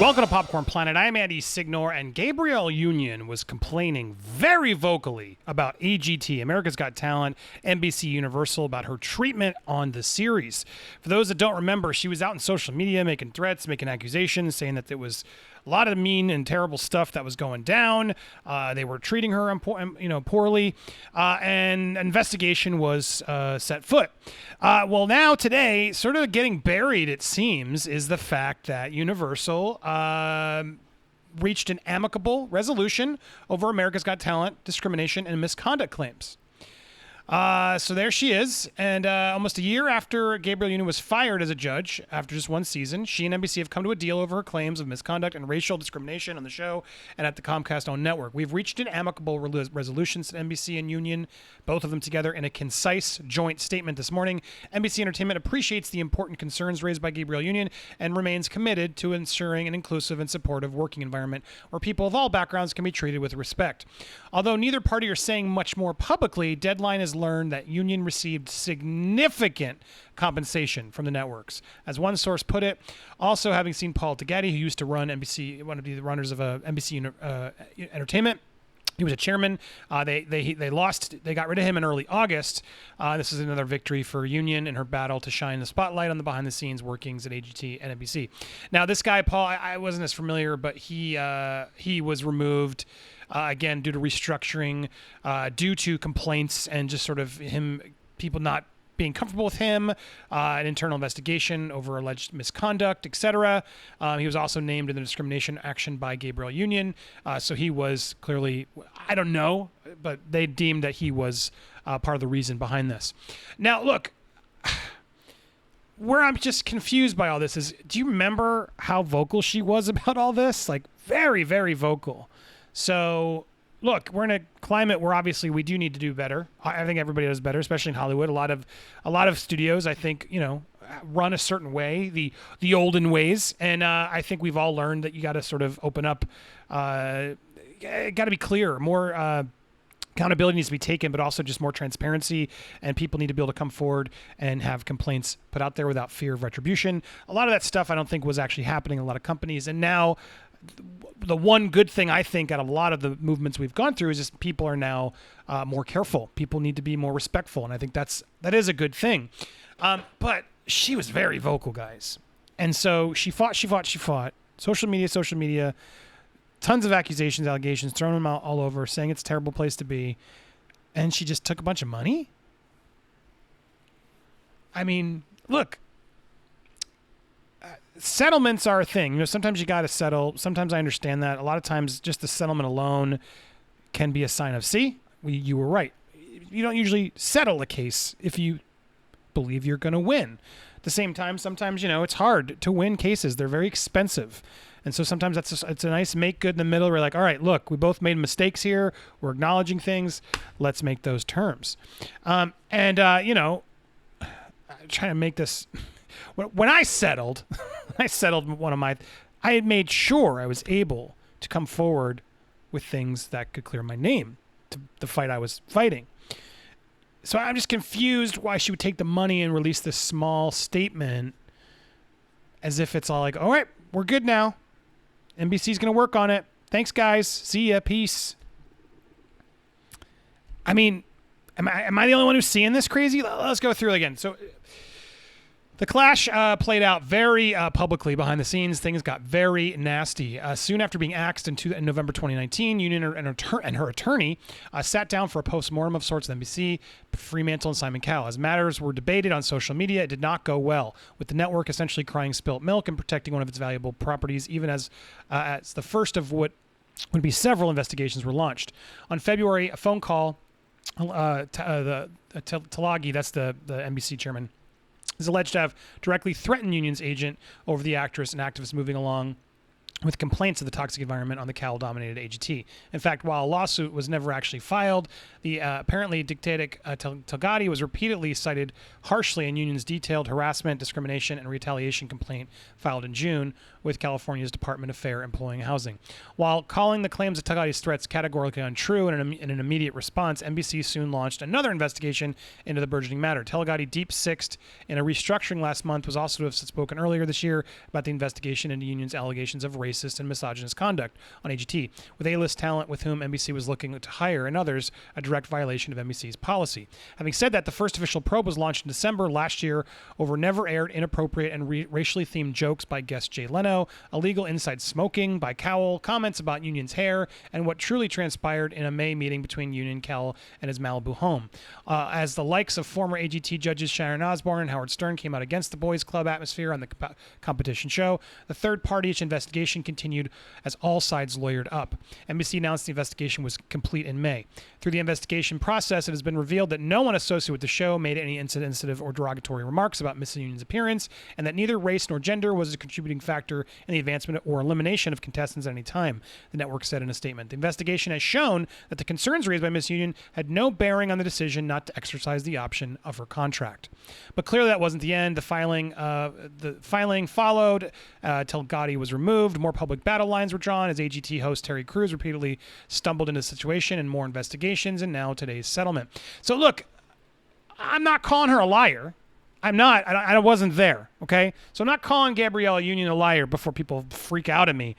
Welcome to Popcorn Planet. I'm Andy Signor, and Gabrielle Union was complaining very vocally about AGT, America's Got Talent, NBC Universal, about her treatment on the series. For those that don't remember, she was out in social media making threats, making accusations, saying that there was a lot of mean and terrible stuff that was going down. They were treating her, poorly, and investigation was set foot. Well, now today, sort of getting buried, it seems, is the fact that Universal reached an amicable resolution over America's Got Talent discrimination and misconduct claims. So there she is, and almost a year after Gabrielle Union was fired as a judge after just one season, she and NBC have come to a deal over her claims of misconduct and racial discrimination on the show and at the Comcast-owned network. We've reached an amicable resolution, said NBC and Union, both of them together in a concise joint statement this morning. NBC Entertainment appreciates the important concerns raised by Gabrielle Union and remains committed to ensuring an inclusive and supportive working environment where people of all backgrounds can be treated with respect. Although neither party are saying much more publicly, Deadline has learned that Union received significant compensation from the networks. As one source put it, also having seen Paul Tagatti, who used to run NBC, one of the runners of NBC Entertainment, he was a chairman. They lost. They got rid of him in early August. This is another victory for Union in her battle to shine the spotlight on the behind-the-scenes workings at AGT and NBC. Now, this guy Paul, I wasn't as familiar, but he was removed again due to restructuring, due to complaints and just sort of people not being comfortable with him, an internal investigation over alleged misconduct, etc. He was also named in the discrimination action by Gabrielle Union. So he was clearly, I don't know, but they deemed that he was part of the reason behind this. Now, look, where I'm just confused by all this is, do you remember how vocal she was about all this? Like, very, very vocal. So look, we're in a climate where obviously we do need to do better. I think everybody does better, especially in Hollywood. A lot of studios, I think, run a certain way, the olden ways, and I think we've all learned that you got to sort of open up. Got to be clear. More accountability needs to be taken, but also just more transparency, and people need to be able to come forward and have complaints put out there without fear of retribution. A lot of that stuff I don't think was actually happening in a lot of companies, and now the one good thing I think out of a lot of the movements we've gone through is just people are now more careful. People need to be more respectful, and I think that is a good thing. But she was very vocal, guys, and so she fought. Social media, tons of accusations, allegations, throwing them out all over, saying it's a terrible place to be, and she just took a bunch of money. I mean, look. Settlements are a thing. Sometimes you got to settle. Sometimes I understand that. A lot of times just the settlement alone can be a sign of, see, you were right. You don't usually settle a case if you believe you're going to win. At the same time, sometimes, it's hard to win cases. They're very expensive. And so sometimes it's a nice make good in the middle. We're like, all right, look, we both made mistakes here. We're acknowledging things. Let's make those terms. I'm trying to make this... When I settled, I had made sure I was able to come forward with things that could clear my name to the fight I was fighting. So I'm just confused why she would take the money and release this small statement as if it's all like, all right, we're good now. NBC's going to work on it. Thanks, guys. See ya. Peace. I mean, am I the only one who's seeing this crazy? Let's go through it again. So... the clash played out very publicly behind the scenes. Things got very nasty. Soon after being axed in November 2019, Union and her attorney sat down for a post-mortem of sorts with NBC, Fremantle, and Simon Cowell. As matters were debated on social media, it did not go well, with the network essentially crying spilt milk and protecting one of its valuable properties, even as the first of what would be several investigations were launched. On February, a phone call, Talagi, that's the NBC chairman, is alleged to have directly threatened Union's agent over the actress and activists moving along with complaints of the toxic environment on the Cowell-dominated AGT. In fact, while a lawsuit was never actually filed, the apparently dictatic Tagatti was repeatedly cited harshly in Union's detailed harassment, discrimination, and retaliation complaint filed in June with California's Department of Fair Employment and Housing. While calling the claims of Tagatti's threats categorically untrue in an immediate response, NBC soon launched another investigation into the burgeoning matter. Tagatti, deep-sixed in a restructuring last month, was also to have spoken earlier this year about the investigation into Union's allegations of racial racist and misogynist conduct on AGT, with A-list talent with whom NBC was looking to hire and others a direct violation of NBC's policy. Having said that, the first official probe was launched in December last year over never-aired, inappropriate, and racially themed jokes by guest Jay Leno, illegal inside smoking by Cowell, comments about Union's hair, and what truly transpired in a May meeting between Union, Cowell, and his Malibu home. As the likes of former AGT judges Sharon Osbourne and Howard Stern came out against the boys' club atmosphere on the competition show, the third-party investigation continued as all sides lawyered up. NBC announced the investigation was complete in May. Through the investigation process, it has been revealed that no one associated with the show made any insensitive or derogatory remarks about Miss Union's appearance, and that neither race nor gender was a contributing factor in the advancement or elimination of contestants at any time, the network said in a statement. The investigation has shown that the concerns raised by Miss Union had no bearing on the decision not to exercise the option of her contract. But clearly that wasn't the end. The filing followed till Gotti was removed. More public battle lines were drawn as AGT host Terry Crews repeatedly stumbled into the situation, and more investigations, and now today's settlement. So look, I'm not calling her a liar. I'm not. I wasn't there, okay? So I'm not calling Gabrielle Union a liar before people freak out at me.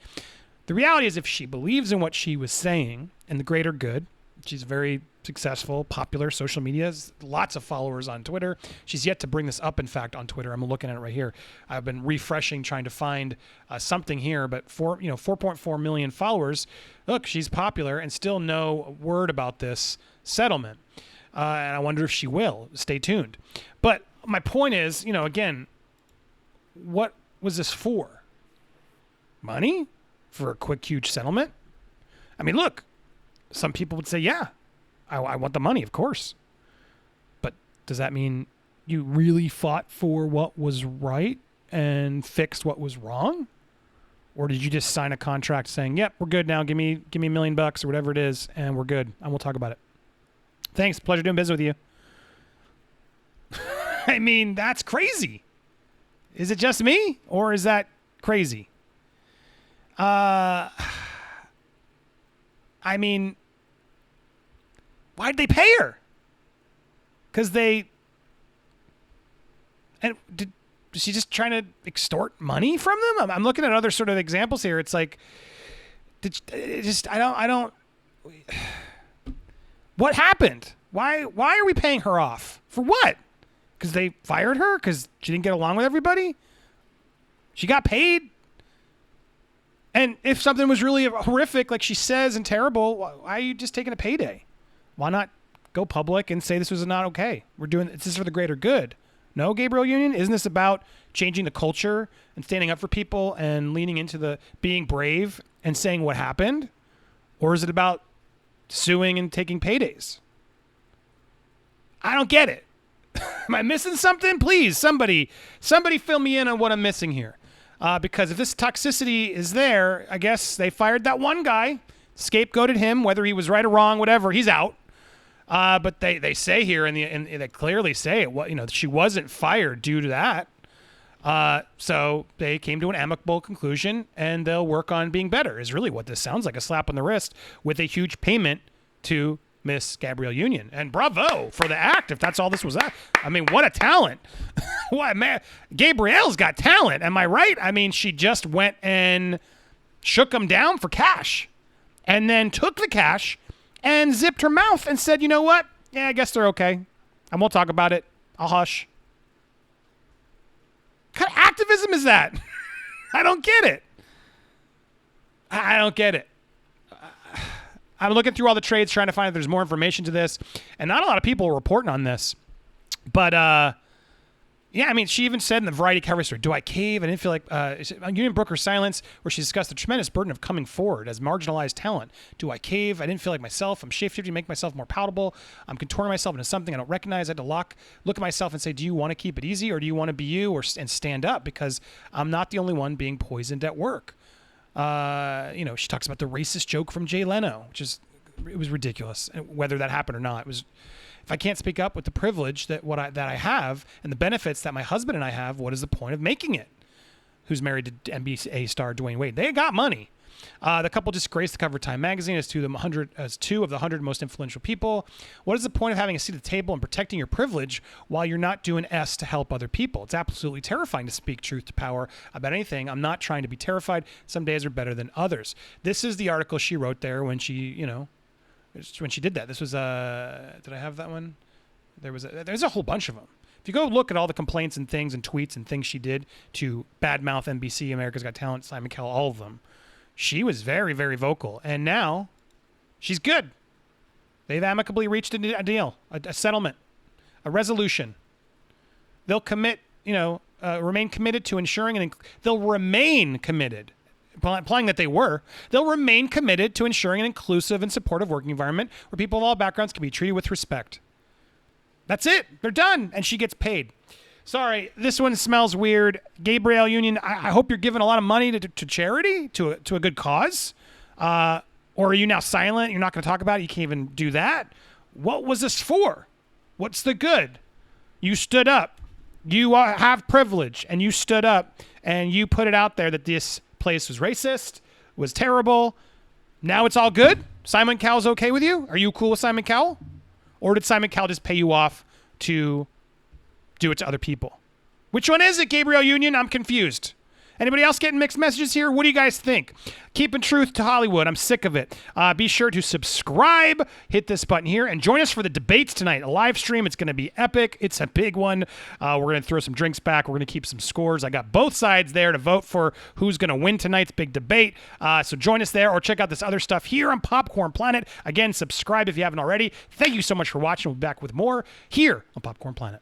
The reality is, if she believes in what she was saying and the greater good, she's very successful, popular, social media, lots of followers on Twitter. She's yet to bring this up, in fact, on Twitter. I'm looking at it right here. I've been refreshing, trying to find something here, but 4.4 million followers. Look, she's popular, and still no word about this settlement. And I wonder if she will. Stay tuned. But my point is, again, what was this for? Money? For a quick, huge settlement? I mean, look, some people would say, yeah, I want the money, of course. But does that mean you really fought for what was right and fixed what was wrong? Or did you just sign a contract saying, yep, we're good now, give me $1 million or whatever it is, and we're good, and we'll talk about it. Thanks, pleasure doing business with you. I mean, that's crazy. Is it just me, or is that crazy? I mean, why'd they pay her? Because is she just trying to extort money from them? I'm looking at other sort of examples here. It's like, I don't. What happened? Why are we paying her off? For what? Because they fired her? Because she didn't get along with everybody? She got paid? And if something was really horrific, like she says, and terrible, why are you just taking a payday? Why not go public and say this was not okay? We're doing this for the greater good. No, Gabrielle Union? Isn't this about changing the culture and standing up for people and leaning into the being brave and saying what happened? Or is it about suing and taking paydays? I don't get it. Am I missing something? Please, somebody fill me in on what I'm missing here. Because if this toxicity is there, I guess they fired that one guy, scapegoated him, whether he was right or wrong, whatever, he's out. But they say here, and they clearly say it. She wasn't fired due to that. So they came to an amicable conclusion, and they'll work on being better. Is really what this sounds like—a slap on the wrist with a huge payment to Miss Gabrielle Union. And bravo for the act, if that's all this was at. I mean, what a talent. What, man? Gabrielle's got talent. Am I right? I mean, she just went and shook them down for cash and then took the cash and zipped her mouth and said, you know what? Yeah, I guess they're okay. And we'll talk about it. I'll hush. What kind of activism is that? I don't get it. I don't get it. I'm looking through all the trades trying to find if there's more information to this. And not a lot of people are reporting on this. But, yeah, I mean, she even said in the Variety cover story, do I cave? I didn't feel like, Union broke her silence, where she discussed the tremendous burden of coming forward as marginalized talent. Do I cave? I didn't feel like myself. I'm shape-shifting to make myself more palatable. I'm contorting myself into something I don't recognize. I had to look at myself and say, do you want to keep it easy, or do you want to be you and stand up? Because I'm not the only one being poisoned at work. She talks about the racist joke from Jay Leno, it was ridiculous. Whether that happened or not, it was. If I can't speak up with the privilege that I have and the benefits that my husband and I have, what is the point of making it? Who's married to NBC star Dwayne Wade? They got money. The couple disgraced the cover of Time magazine as two of the 100 most influential people. What is the point of having a seat at the table and protecting your privilege while you're not doing S to help other people? It's absolutely terrifying to speak truth to power about anything. I'm not trying to be terrified. Some days are better than others. This is the article she wrote there when she, when she did that. This was, did I have that one? There's a whole bunch of them. If you go look at all the complaints and things and tweets and things she did to badmouth NBC, America's Got Talent, Simon Cowell, all of them, she was very, very vocal. And now she's good. They've amicably reached a deal, a settlement, a resolution. They'll remain committed to ensuring, and they'll remain committed, implying that they'll remain committed to ensuring an inclusive and supportive working environment where people of all backgrounds can be treated with respect. That's it. They're done. And she gets paid. Sorry, this one smells weird. Gabrielle Union, I hope you're giving a lot of money to charity, to a good cause. Or are you now silent? You're not going to talk about it? You can't even do that? What was this for? What's the good? You stood up. You have privilege. And you stood up. And you put it out there that this place was racist, was terrible. Now it's all good? Simon Cowell's okay with you? Are you cool with Simon Cowell? Or did Simon Cowell just pay you off to do it to other people? Which one is it, Gabrielle Union? I'm confused. Anybody else getting mixed messages here? What do you guys think? Keeping truth to Hollywood. I'm sick of it. Be sure to subscribe. Hit this button here and join us for the debates tonight. A live stream. It's going to be epic. It's a big one. We're going to throw some drinks back. We're going to keep some scores. I got both sides there to vote for who's going to win tonight's big debate. So join us there or check out this other stuff here on Popcorn Planet. Again, subscribe if you haven't already. Thank you so much for watching. We'll be back with more here on Popcorn Planet.